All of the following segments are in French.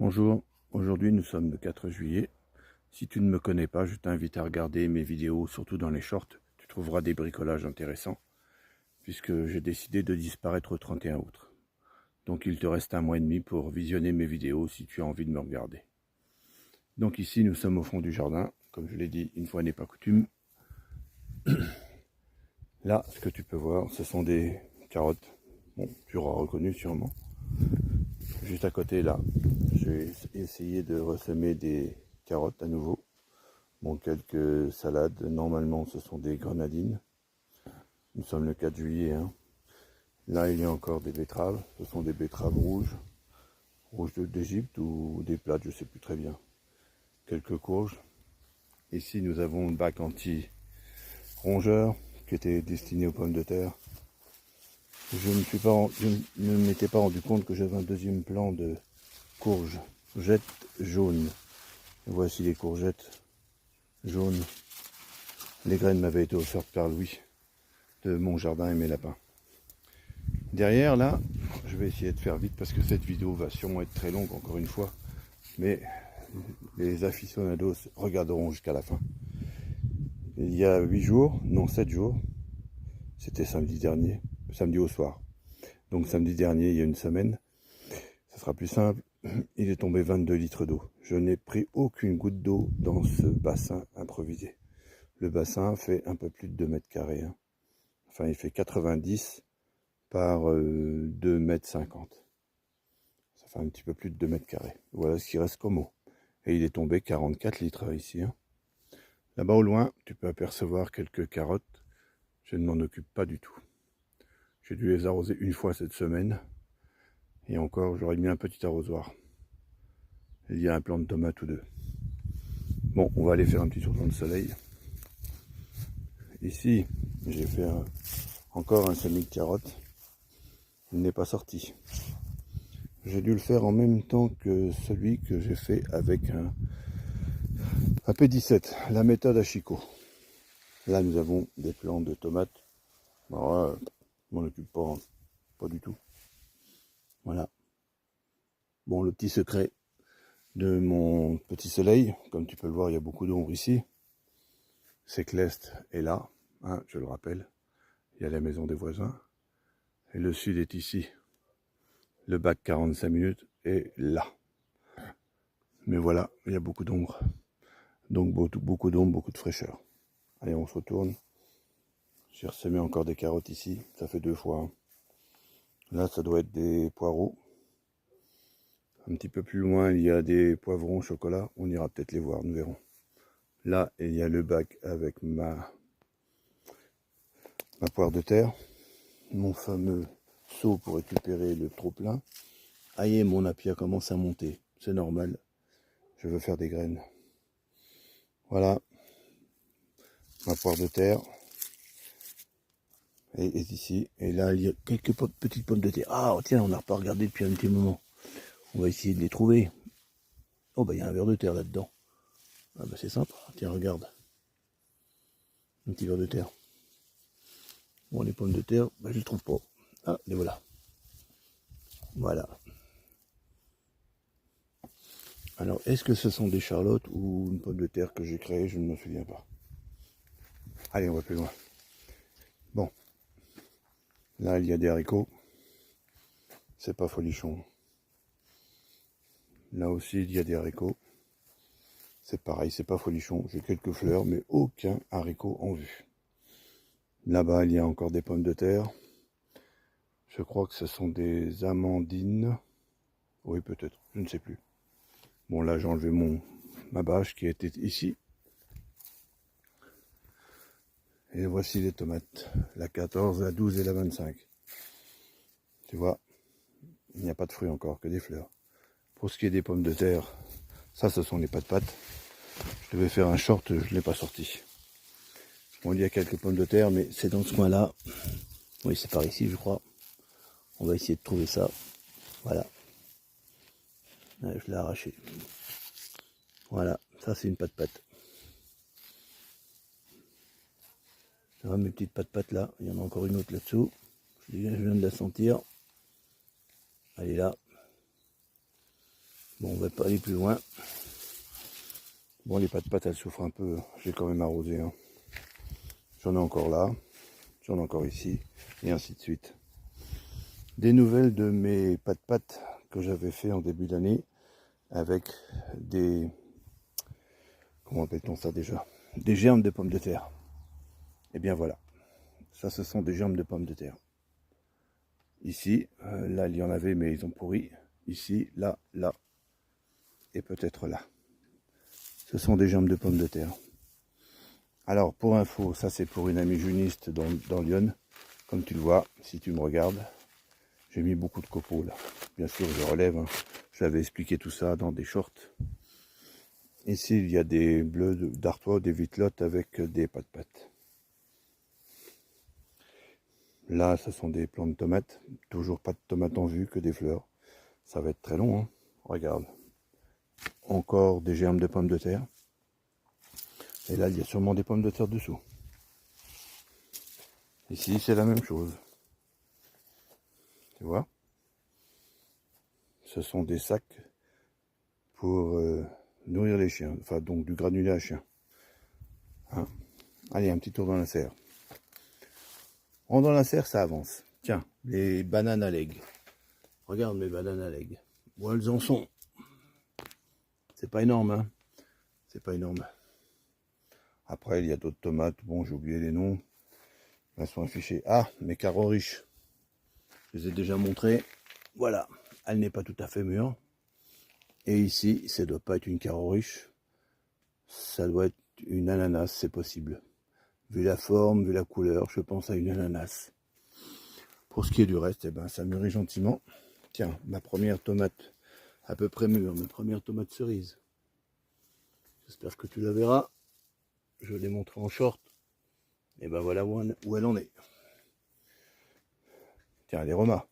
Bonjour, aujourd'hui nous sommes le 4 juillet. Si tu ne me connais pas, je t'invite à regarder mes vidéos, surtout dans les shorts. Tu trouveras des bricolages intéressants, puisque j'ai décidé de disparaître au 31 août. Donc il te reste un mois et demi pour visionner mes vidéos si tu as envie de me regarder. Donc ici nous sommes au fond du jardin, comme je l'ai dit, une fois n'est pas coutume. Là, ce que tu peux voir, ce sont des carottes. Bon, tu auras reconnu sûrement. Juste à côté là, je vais essayer de ressemer des carottes à nouveau. Bon, quelques salades, normalement ce sont des grenadines. Nous sommes le 4 juillet. Hein. Là il y a encore des betteraves, ce sont des betteraves rouges d'Égypte ou des plates, je ne sais plus très bien. Quelques courges. Ici nous avons le bac anti-rongeur qui était destiné aux pommes de terre. Je ne m'étais pas rendu compte que j'avais un deuxième plan de courgettes jaunes. Voici les courgettes jaunes. Les graines m'avaient été offertes par Louis de mon jardin et mes lapins. Derrière là, je vais essayer de faire vite parce que cette vidéo va sûrement être très longue encore une fois, mais les aficionados regarderont jusqu'à la fin. Il y a 8 jours, non 7 jours, c'était samedi dernier, samedi au soir. Donc samedi dernier, il y a une semaine, ça sera plus simple, il est tombé 22 litres d'eau. Je n'ai pris aucune goutte d'eau dans ce bassin improvisé. Le bassin fait un peu plus de 2 mètres carrés. Hein. Enfin, il fait 90 par 2 mètres 50. Ça fait un petit peu plus de 2 mètres carrés. Voilà ce qui reste comme eau. Et il est tombé 44 litres ici. Hein. Là-bas au loin, tu peux apercevoir quelques carottes. Je ne m'en occupe pas du tout. J'ai dû les arroser une fois cette semaine. Et encore, j'aurais mis un petit arrosoir. Il y a un plant de tomates ou deux. Bon, on va aller faire un petit tour dans le soleil. Ici, j'ai fait encore un semis de carottes. Il n'est pas sorti. J'ai dû le faire en même temps que celui que j'ai fait avec un P17, la méthode Ashiko. Là, nous avons des plants de tomates. Alors là, je m'en occupe pas du tout. Voilà. Bon, le petit secret de mon petit soleil, comme tu peux le voir, il y a beaucoup d'ombre ici. C'est que l'est est là, hein, je le rappelle. Il y a la maison des voisins. Et le sud est ici. Le bac 45 minutes est là. Mais voilà, il y a beaucoup d'ombre. Donc beaucoup d'ombre, beaucoup de fraîcheur. Allez, on se retourne. J'ai ressemé encore des carottes ici. Ça fait 2 fois. Hein. Là, ça doit être des poireaux. Un petit peu plus loin, il y a des poivrons au chocolat. On ira peut-être les voir, nous verrons. Là, il y a le bac avec ma poire de terre. Mon fameux seau pour récupérer le trop-plein. Aïe, mon appui commence à monter. C'est normal. Je veux faire des graines. Voilà. Ma poire de terre. Est ici. Et là, il y a quelques petites pommes de terre. Ah, tiens, on n'a pas regardé depuis un petit moment. On va essayer de les trouver. Oh, bah, il y a un verre de terre là-dedans. Ah, bah, c'est sympa. Tiens, regarde. Un petit verre de terre. Bon, les pommes de terre, bah, je ne les trouve pas. Ah, les voilà. Voilà. Alors, est-ce que ce sont des charlottes ou une pomme de terre que j'ai créée? Je ne me souviens pas. Allez, on va plus loin. Bon. Là, il y a des haricots. C'est pas folichon. Là aussi, il y a des haricots. C'est pareil, c'est pas folichon. J'ai quelques fleurs, mais aucun haricot en vue. Là-bas, il y a encore des pommes de terre. Je crois que ce sont des amandines. Oui, peut-être, je ne sais plus. Bon, là, j'ai enlevé ma bâche qui était ici. Et voici les tomates. La 14, la 12 et la 25. Tu vois, il n'y a pas de fruits encore, que des fleurs. Pour ce qui est des pommes de terre, ça, ce sont les pâtes. Je devais faire un short, je ne l'ai pas sorti. Bon, il y a quelques pommes de terre, mais c'est dans ce coin-là. Oui, c'est par ici, je crois. On va essayer de trouver ça. Voilà. Ouais, je l'ai arraché. Voilà, ça c'est une pâte. Ça va, mes petites pâtes là. Il y en a encore une autre là-dessous. Je viens de la sentir. Elle est là. Bon, on va pas aller plus loin. Bon, les pâtes elles souffrent un peu. J'ai quand même arrosé. Hein. J'en ai encore là. J'en ai encore ici. Et ainsi de suite. Des nouvelles de mes pâtes que j'avais fait en début d'année. Avec des... Comment appelle-t-on ça déjà? Des germes de pommes de terre. Et bien voilà. Ça, ce sont des germes de pommes de terre. Ici, là, il y en avait, mais ils ont pourri. Ici, là, là. Et peut-être là. Ce sont des germes de pommes de terre. Alors, pour info, ça c'est pour une amie juniste dans Lyon. Comme tu le vois, si tu me regardes, j'ai mis beaucoup de copeaux là. Bien sûr, je relève. Hein. J'avais expliqué tout ça dans des shorts. Ici, il y a des bleus d'Artois, des vitelottes avec des pâtes. Là, ce sont des plants de tomates. Toujours pas de tomates en vue, que des fleurs. Ça va être très long. Hein. Regarde. Encore des germes de pommes de terre. Et là, il y a sûrement des pommes de terre dessous. Ici, c'est la même chose. Tu vois? Ce sont des sacs pour nourrir les chiens. Enfin, donc du granulé à chien. Hein? Allez, un petit tour dans la serre. Dans la serre, ça avance. Tiens, les bananes à l'aigle. Regarde mes bananes à l'aigle. Bon, elles en sont. C'est pas énorme, hein? C'est pas énorme. Après, il y a d'autres tomates. Bon, j'ai oublié les noms. Elles sont affichées. Ah, mes carreaux riches. Je les ai déjà montrés. Voilà. Elle n'est pas tout à fait mûre. Et ici, ça ne doit pas être une carreau riche. Ça doit être une ananas, c'est possible. Vu la forme, vu la couleur, je pense à une ananas. Pour ce qui est du reste, eh ben, ça mûrit gentiment. Tiens, ma première tomate à peu près mûre, ma première tomate cerise. J'espère que tu la verras. Je l'ai montré en short. Et ben voilà où elle en est. Tiens, les romas.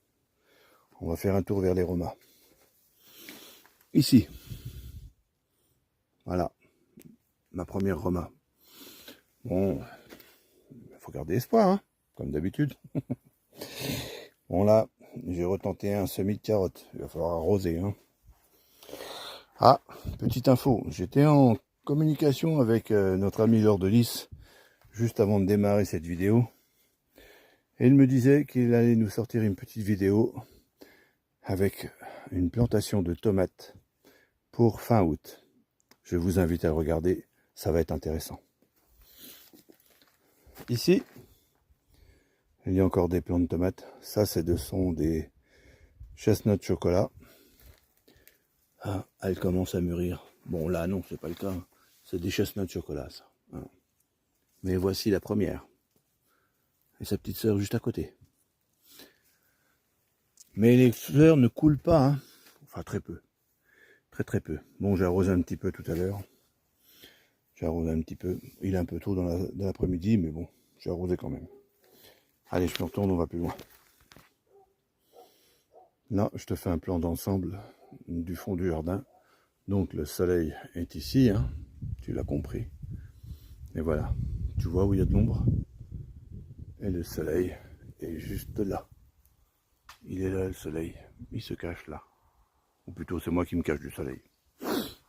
On va faire un tour vers les romas. Ici. Voilà. Ma première roma. Bon, il faut garder espoir, hein, comme d'habitude. Bon là, j'ai retenté un semis de carottes. Il va falloir arroser. Hein. Ah, petite info. J'étais en communication avec notre ami Laure de Lys juste avant de démarrer cette vidéo. Et il me disait qu'il allait nous sortir une petite vidéo avec une plantation de tomates pour fin août. Je vous invite à le regarder, ça va être intéressant. Ici, il y a encore des plants de tomates. Ça, sont des chestnuts chocolat. Ah, elles commencent à mûrir. Bon, là, non, c'est pas le cas. C'est des chestnuts chocolat, ça. Mais voici la première. Et sa petite sœur juste à côté. Mais les fleurs ne coulent pas. Hein. Enfin, très peu. Très peu. Bon, j'ai arrosé un petit peu tout à l'heure. J'ai arrosé un petit peu. Il est un peu tôt dans l'après-midi, mais bon, j'ai arrosé quand même. Allez, je me retourne, on va plus loin. Là, je te fais un plan d'ensemble du fond du jardin. Donc, le soleil est ici, hein, tu l'as compris. Et voilà, tu vois où il y a de l'ombre? Et le soleil est juste là. Il est là, le soleil. Il se cache là. Ou plutôt, c'est moi qui me cache du soleil.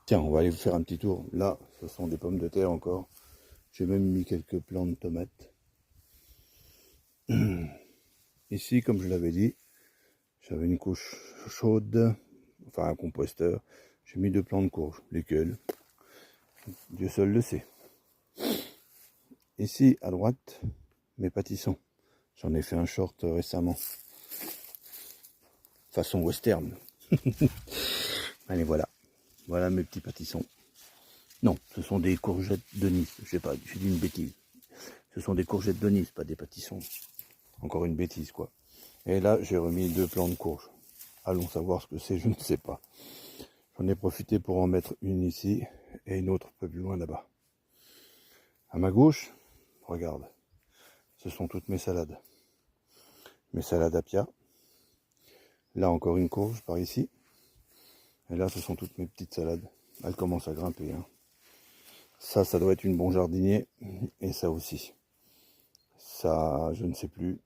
Tiens, on va aller faire un petit tour. Là, ce sont des pommes de terre encore. J'ai même mis quelques plants de tomates. Ici, comme je l'avais dit, j'avais une couche chaude, enfin un composteur. J'ai mis 2 plants de courge, lesquels Dieu seul le sait. Ici, à droite, mes pâtissons. J'en ai fait un short récemment. Façon western. Allez, voilà. Voilà mes petits pâtissons. Non, ce sont des courgettes de Nice. Je sais pas, j'ai dit une bêtise. Ce sont des courgettes de Nice, pas des pâtissons. Encore une bêtise, quoi. Et là, j'ai remis 2 plants de courge. Allons savoir ce que c'est, je ne sais pas. J'en ai profité pour en mettre une ici et une autre un peu plus loin là-bas. À ma gauche, regarde, ce sont toutes mes salades. Mes salades à pia. Là, encore une courge par ici. Et là, ce sont toutes mes petites salades. Elles commencent à grimper. Hein. Ça doit être une bon jardinier. Et ça aussi. Ça, je ne sais plus.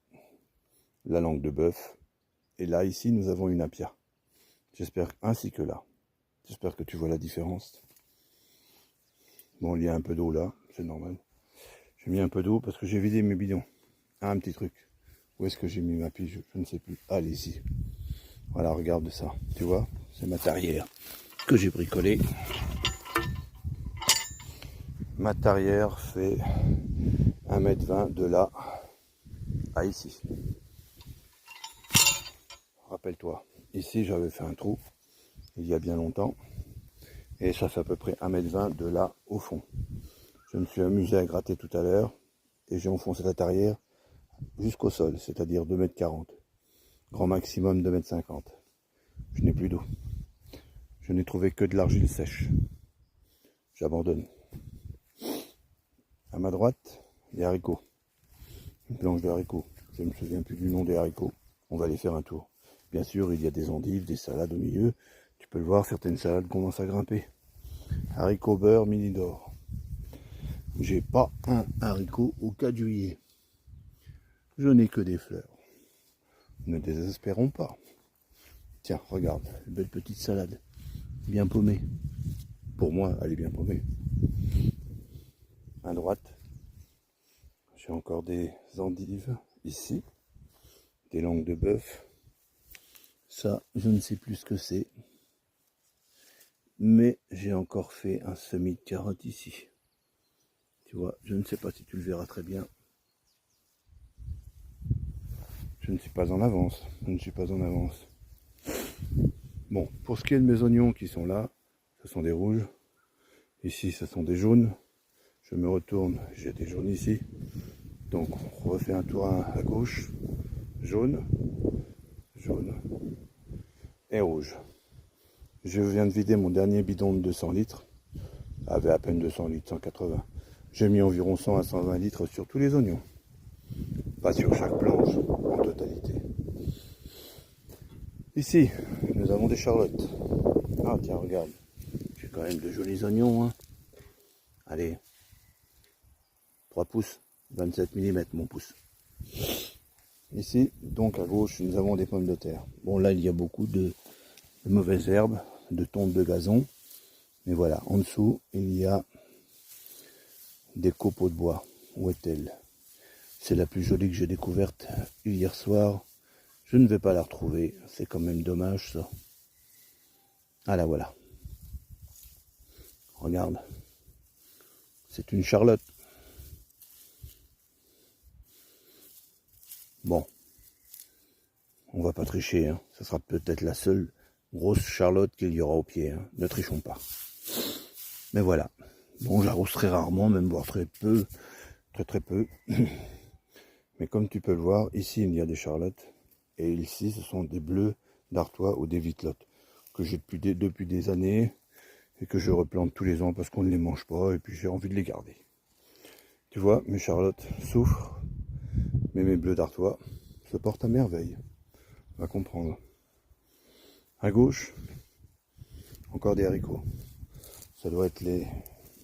La langue de bœuf. Et là, ici, nous avons une apia. J'espère ainsi que là. J'espère que tu vois la différence. Bon, il y a un peu d'eau là, c'est normal. J'ai mis un peu d'eau parce que j'ai vidé mes bidons. Ah, un petit truc. Où est-ce que j'ai mis ma pige? Je ne sais plus. Allez, ici. Voilà, regarde ça. Tu vois, c'est ma tarière que j'ai bricolée. Ma tarière fait 1,20 m de là à ici. Rappelle-toi, ici j'avais fait un trou il y a bien longtemps. Et ça fait à peu près 1,20 m de là au fond. Je me suis amusé à gratter tout à l'heure. Et j'ai enfoncé la tarière jusqu'au sol, c'est-à-dire 2,40 m. Grand maximum 2,50 m. Je n'ai plus d'eau. Je n'ai trouvé que de l'argile sèche. J'abandonne. À ma droite, les haricots. Une planche de haricots. Je ne me souviens plus du nom des haricots. On va aller faire un tour. Bien sûr, il y a des endives, des salades au milieu. Tu peux le voir, certaines salades commencent à grimper. Haricots beurre mini d'or. J'ai pas un haricot au 4 juillet. Je n'ai que des fleurs. Ne désespérons pas. Tiens, regarde, une belle petite salade. Bien paumée. Pour moi, elle est bien paumée. À droite, j'ai encore des endives ici. Des langues de bœuf. Ça, je ne sais plus ce que c'est. Mais j'ai encore fait un semis de carottes ici. Tu vois, je ne sais pas si tu le verras très bien. Je ne suis pas en avance. Je ne suis pas en avance. Bon, pour ce qui est de mes oignons qui sont là, ce sont des rouges. Ici, ce sont des jaunes. Je me retourne, j'ai des jaunes ici. Donc, on refait un tour à gauche. Jaune, jaune et rouge. Je viens de vider mon dernier bidon de 200 litres. Avait à peine 200 litres, 180. J'ai mis environ 100 à 120 litres sur tous les oignons. Pas sur chaque planche, en totalité. Ici, nous avons des charlottes. Ah tiens, regarde. J'ai quand même de jolis oignons. Hein. Allez. 3 pouces. 27 mm mon pouce. Ici, donc à gauche, nous avons des pommes de terre. Bon, là, il y a beaucoup de mauvaises herbes, de tonte de gazon. Mais voilà, en dessous, il y a des copeaux de bois. Où est-elle? C'est la plus jolie que j'ai découverte hier soir. Je ne vais pas la retrouver. C'est quand même dommage, ça. Ah, la voilà. Regarde. C'est une charlotte. Bon. On va pas tricher. Hein. Ce sera peut-être la seule grosse charlotte qu'il y aura au pied. Hein. Ne trichons pas. Mais voilà. Bon, j'arrose très rarement, même voire très peu. Très peu. Mais comme tu peux le voir, ici il y a des charlottes. Et ici ce sont des bleus d'Artois ou des vitlottes. Que j'ai depuis des années. Et que je replante tous les ans parce qu'on ne les mange pas. Et puis j'ai envie de les garder. Tu vois, mes charlottes souffrent. Mais mes bleus d'Artois se portent à merveille. On va comprendre. À gauche, encore des haricots. Ça doit être les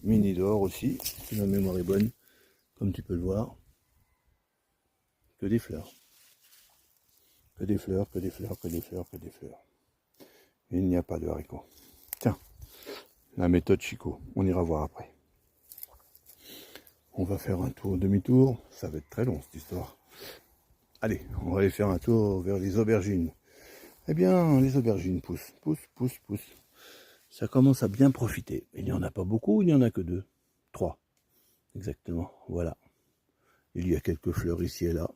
mini d'or aussi, si ma mémoire est bonne, comme tu peux le voir. Que des fleurs. Que des fleurs, que des fleurs, que des fleurs, que des fleurs. Il n'y a pas de haricots. Tiens, la méthode Chico, on ira voir après. On va faire un tour, demi-tour, ça va être très long cette histoire. Allez, on va aller faire un tour vers les aubergines. Eh bien, les aubergines poussent, poussent. Ça commence à bien profiter. Il n'y en a pas beaucoup, il n'y en a que 2. 3. Exactement, voilà. Il y a quelques fleurs ici et là.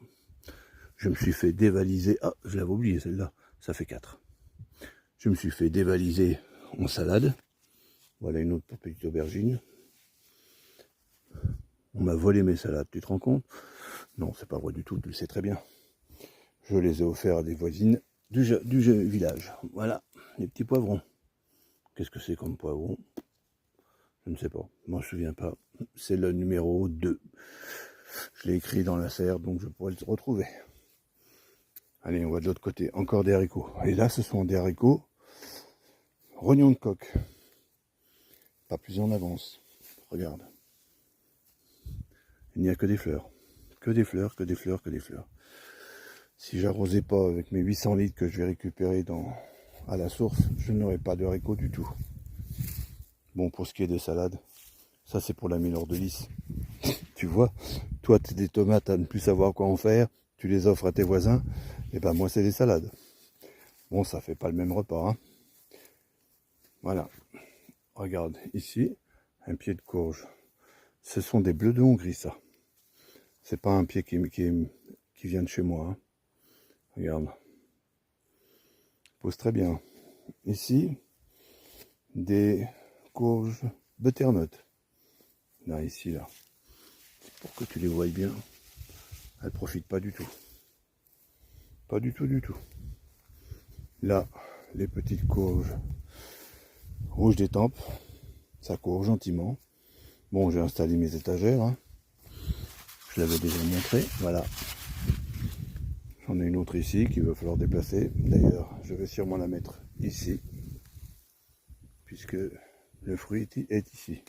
Je me suis fait dévaliser. Ah, je l'avais oublié celle-là. Ça fait 4. Je me suis fait dévaliser en salade. Voilà une autre petite aubergine. On m'a volé mes salades, tu te rends compte? Non, c'est pas vrai du tout, tu le sais très bien. Je les ai offerts à des voisines du village. Voilà, les petits poivrons. Qu'est-ce que c'est comme poivron? Je ne sais pas, je m'en souviens pas. C'est le numéro 2. Je l'ai écrit dans la serre, donc je pourrais le retrouver. Allez, on va de l'autre côté. Encore des haricots. Et là, ce sont des haricots rognons de coque. Pas plus en avance. Regarde. Il n'y a que des fleurs. Que des fleurs, que des fleurs, que des fleurs. Si j'arrosais pas avec mes 800 litres que je vais récupérer à la source, je n'aurais pas de haricots du tout. Bon, pour ce qui est des salades, ça c'est pour l'ami lors de lys. Tu vois, toi tu as des tomates à ne plus savoir quoi en faire, tu les offres à tes voisins, et ben moi c'est des salades. Bon, ça fait pas le même repas, hein. Voilà, regarde, ici, un pied de courge. Ce sont des bleus de Hongrie, ça. C'est pas un pied qui vient de chez moi, hein. Regarde. Pose très bien. Ici, des courges butternut. Là, ici, là. Pour que tu les voies bien. Elles profitent pas du tout. Pas du tout, du tout. Là, les petites courges rouges des tempes. Ça court gentiment. Bon, j'ai installé mes étagères, hein. Je l'avais déjà montré. Voilà. J'en ai une autre ici qu'il va falloir déplacer. D'ailleurs, je vais sûrement la mettre ici. Puisque le fruit est ici.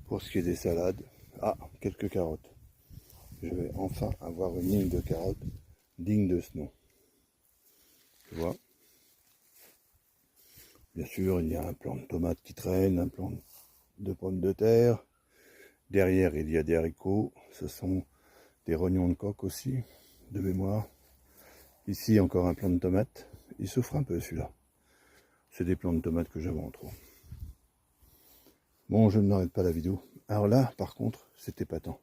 Pour ce qui est des salades, quelques carottes. Je vais enfin avoir une ligne de carottes digne de ce nom. Tu vois. Bien sûr, il y a un plant de tomates qui traîne, un plant de pommes de terre. Derrière, il y a des haricots. Ce sont des rognons de coque aussi, de mémoire. Ici, encore un plant de tomates. Il souffre un peu celui-là. C'est des plants de tomates que j'avais en trop. Bon, je ne m'arrête pas la vidéo. Alors là, par contre, c'était épatant.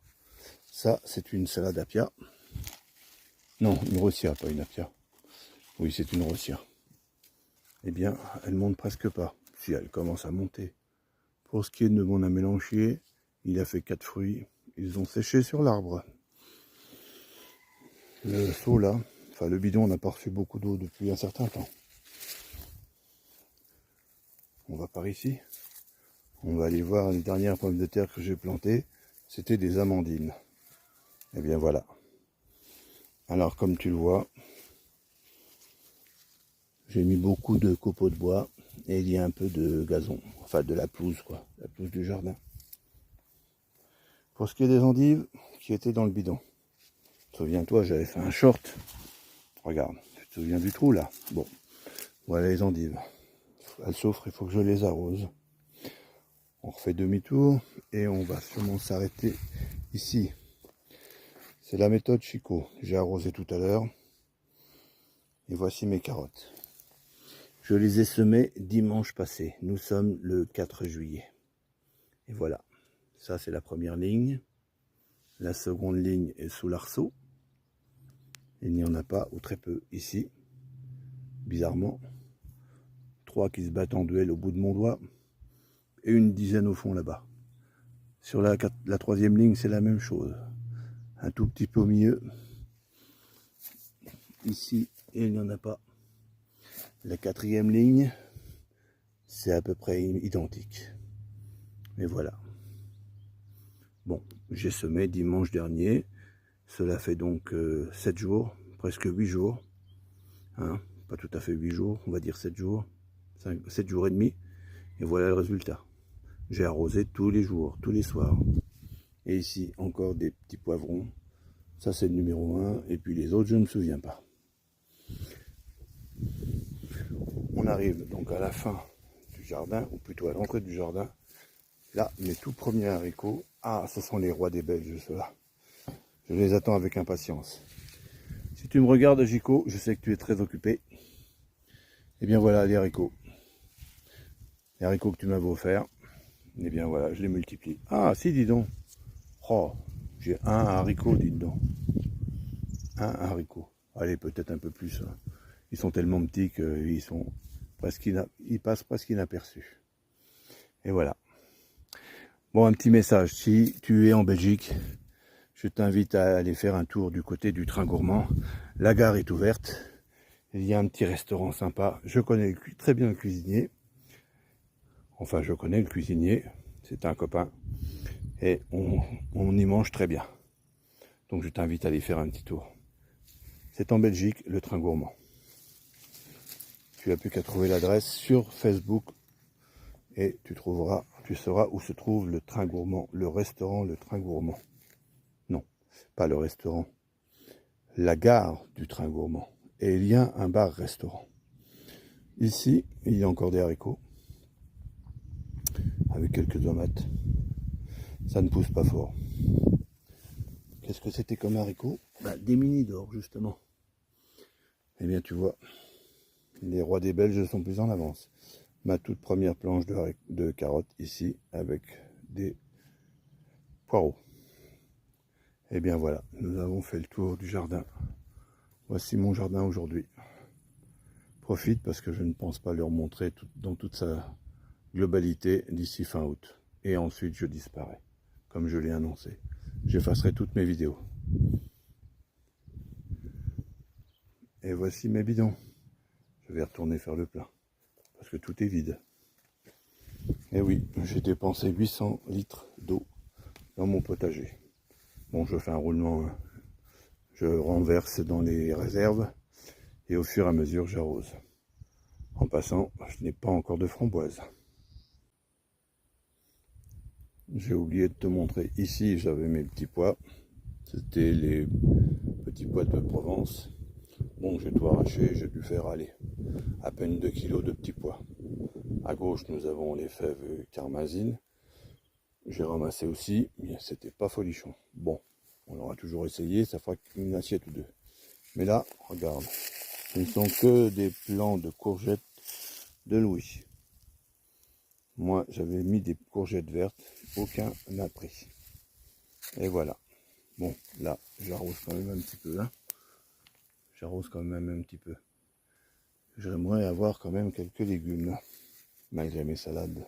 Ça, c'est une salade apia. Non, une rossia, pas une apia. Oui, c'est une rossia. Eh bien, elle monte presque pas. Si elle commence à monter. Pour ce qui est de mon amélanchier, il a fait 4 fruits. Ils ont séché sur l'arbre. Le seau là, enfin le bidon, on n'a pas reçu beaucoup d'eau depuis un certain temps. On va par ici. On va aller voir les dernières pommes de terre que j'ai plantées. C'était des amandines. Et bien voilà. Alors comme tu le vois, j'ai mis beaucoup de copeaux de bois et il y a un peu de gazon. Enfin de la pelouse quoi, la pelouse du jardin. Pour ce qui est des endives qui étaient dans le bidon. Souviens-toi, j'avais fait un short. Regarde, tu te souviens du trou là? Bon, voilà les endives. Elles souffrent, il faut que je les arrose. On refait demi-tour et on va sûrement s'arrêter ici. C'est la méthode Chico. J'ai arrosé tout à l'heure. Et voici mes carottes. Je les ai semées dimanche passé. Nous sommes le 4 juillet. Et voilà. Ça, c'est la première ligne. La seconde ligne est sous l'arceau. Il n'y en a pas, ou très peu, ici. Bizarrement. 3 qui se battent en duel au bout de mon doigt. Et une dizaine au fond là-bas. Sur la troisième ligne, c'est la même chose. Un tout petit peu au milieu. Ici, il n'y en a pas. La quatrième ligne, c'est à peu près identique. Mais voilà. Bon, j'ai semé dimanche dernier. Cela fait donc 7 jours, presque 8 jours. Hein, pas tout à fait 8 jours, on va dire 7 jours. 7 jours et demi. Et voilà le résultat. J'ai arrosé tous les jours, tous les soirs. Et ici, encore des petits poivrons. Ça, c'est le numéro 1. Et puis les autres, je ne me souviens pas. On arrive donc à la fin du jardin, ou plutôt à l'entrée du jardin. Là, mes tout premiers haricots. Ah, ce sont les rois des Belges, ceux-là. Je les attends avec impatience. Si tu me regardes, Gico, je sais que tu es très occupé. Eh bien voilà les haricots. Les haricots que tu m'avais offerts. Eh bien voilà, je les multiplie. Ah, si, dis donc. Oh, j'ai un haricot, dis donc. Un haricot. Allez, peut-être un peu plus. Hein. Ils sont tellement petits qu'ils passent presque inaperçus. Et voilà. Bon, un petit message. Si tu es en Belgique, je t'invite à aller faire un tour du côté du Train Gourmand. La gare est ouverte. Il y a un petit restaurant sympa. Je connais très bien le cuisinier. Enfin, je connais le cuisinier. C'est un copain. Et on y mange très bien. Donc, je t'invite à aller faire un petit tour. C'est en Belgique, le Train Gourmand. Tu n'as plus qu'à trouver l'adresse sur Facebook. Et tu sauras où se trouve le Train Gourmand. Le restaurant, le Train Gourmand. Non, pas le restaurant. La gare du Train Gourmand. Et il y a un bar-restaurant. Ici, il y a encore des haricots. avec quelques tomates. Ça ne pousse pas fort. Qu'est-ce que c'était comme haricot? Des mini d'or, justement. Eh bien, tu vois, les rois des Belges sont plus en avance. Ma toute première planche de carottes ici, avec des poireaux. Eh bien voilà, nous avons fait le tour du jardin. Voici mon jardin aujourd'hui. Profite parce que je ne pense pas leur montrer dans toute sa globalité d'ici fin août. Et ensuite je disparais, comme je l'ai annoncé. J'effacerai toutes mes vidéos. Et voici mes bidons. Je vais retourner faire le plein, parce que tout est vide. Et oui, j'ai dépensé 800 litres d'eau dans mon potager. Bon, je fais un roulement, hein. Je renverse dans les réserves et au fur et à mesure j'arrose. En passant, je n'ai pas encore de framboises. J'ai oublié de te montrer, ici j'avais mes petits pois. C'était les petits pois de Provence. Bon, j'ai tout arraché, j'ai dû faire aller à peine 2 kilos de petits pois. À gauche, nous avons les fèves carmasines. J'ai ramassé aussi, mais c'était pas folichon. Bon, on aura toujours essayé, ça fera une assiette ou deux. Mais là, regarde, ce ne sont que des plants de courgettes de Louis. Moi, j'avais mis des courgettes vertes, aucun n'a pris. Et voilà. Bon, là, j'arrose quand même un petit peu. Hein. J'arrose quand même un petit peu. J'aimerais avoir quand même quelques légumes, là, malgré mes salades.